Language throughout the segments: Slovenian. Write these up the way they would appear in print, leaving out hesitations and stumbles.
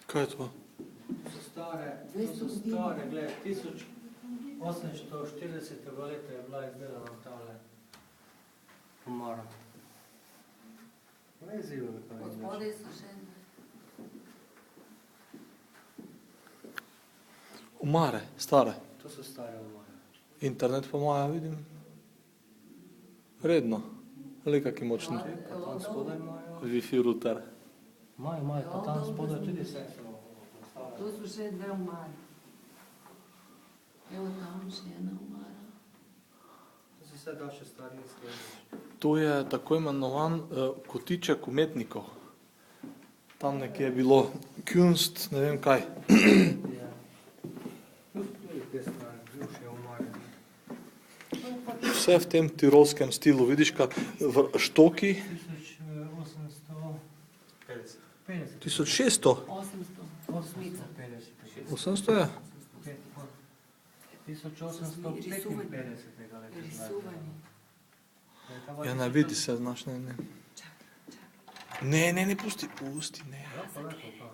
Kaj je to? To so stare, gled, 1840. leta je bila izdelana tale omara. Ne izzivajo, kaj je. Od spodaj so še ene. Omare, stare. To so stare omare. Internet pa maja, vidim. Redno. Ali kak je močni. Pa tam spodaj imajo. Wi-Fi router. Imajo, pa tam spodaj tudi vse so stare. To so še dve omare. Evo tam še ena omara. To so vse daše starinske. To je tako imenovan kotiček umetnikov. Tam nekje je bilo kunst, ne vem kaj. Ja. Tudi te stare, bivše omare. Vse v tem tirolskem stilu. Vidiš, kak štoki. 1850. 1600. 800. Osmica. 800 je? 1855. Risuvani. Ja, ne vidi se, znaš, ne. Ne, pusti, ne. Ja, pa lepo pa.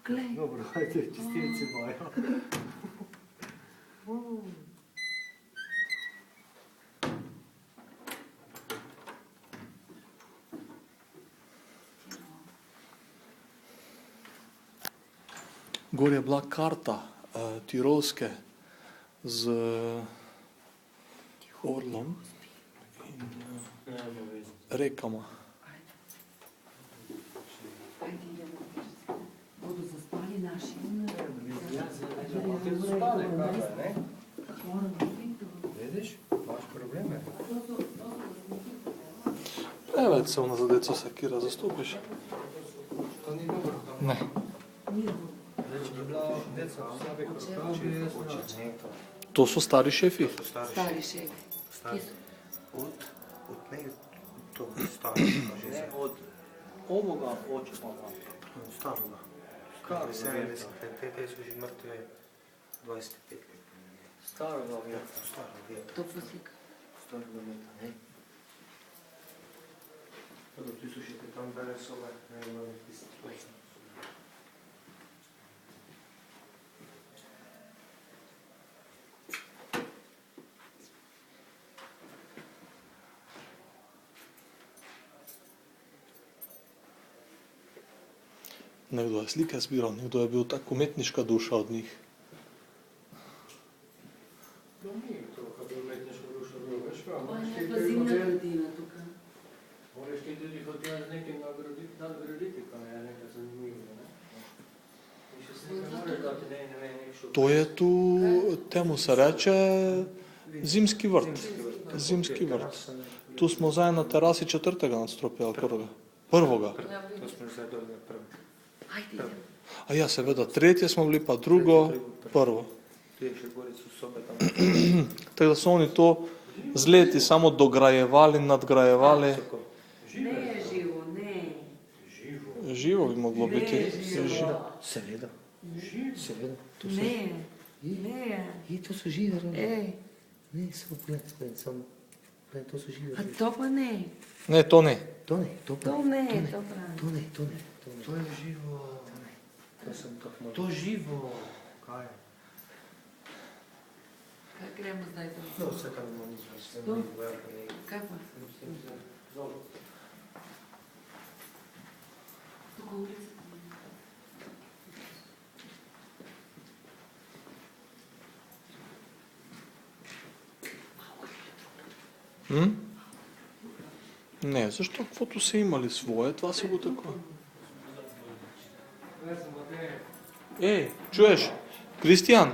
Glej. Dobro, hajde, čistilci bojo. Gor je bila karta tirolske z orlom in rekama. Ajde idemo. Bodo zaspali naši. Te so spale kave, ne? Moramo biti. Vidiš, imaš probleme. Preveč se na zadeco sekira, zastopiš. To ni dobro. Ne. Ni dobro. Zdaj, če bi bila deca slabe krokav, bi jaz nač. To so stari šefi. Stari šefi. Ne, od ovoga oče pa vam. Staroga. Kar Te su že mrtve 25 let. staroga vjeta. Staroga vjeta. To poslika. Staroga vjeta, ne? Ti su še tam bere sobe, ne imamo pisati. Nekdo je slike zbiral, nekdo je bil tako umetniška duša od njih. No, ni to, kad bi umetniško dušo bilo, veš prav. Pa je pa zimna gradina tukaj. Moraš ti tudi hotel z nekim nadgraditi, kaj je nekaj zanimivo, ne? In še se nekaj moraš dati, ne vem, nekšo... To je tu, temu se reče, zimski vrt. Zimski vrt. Tu smo zdaj na terasi 4. nadstropja, ali prvega. Prvoga. To smo zdaj dolje prvo. Ajde idemo. A ja, seveda, 3. smo bili, pa 2., 1. Tu je še gore su sobe tam. Tako da so oni to z leti samo dograjevali, nadgrajevali. Ne je živo, ne. Živo bi moglo biti. Seveda. Seveda. Ne. Ne. I to su žive robe. Ej, Ne, samo gled, samo. Gled, to su žive a robe. to pa ne. Ne, to ne. To ne, to pa. To ne, to pravi. To ne, to ne. To ne. To je živo... To sam tako malo. To živo... Kaj? Kaj gremo zdaj to? No, sve tam ima nismo, sve To? mi velika ne. Kaj pa? Dobro. Tukaj ulica. Не, защо? Каквото са имали свое, това са го такова. Ей, чуеш? Кристиян!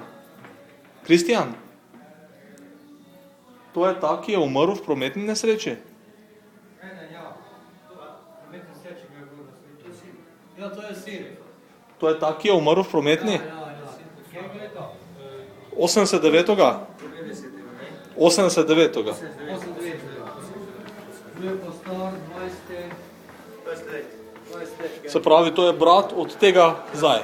Кристиян! Той е так и е умърл в прометни несречи. Ja, to je sin. Той е так и е умърл в прометни. Kje je to? 89-ga. 89-ga. 89. Bil je pa star 20 let. Se pravi, to je brat od tega zdaj.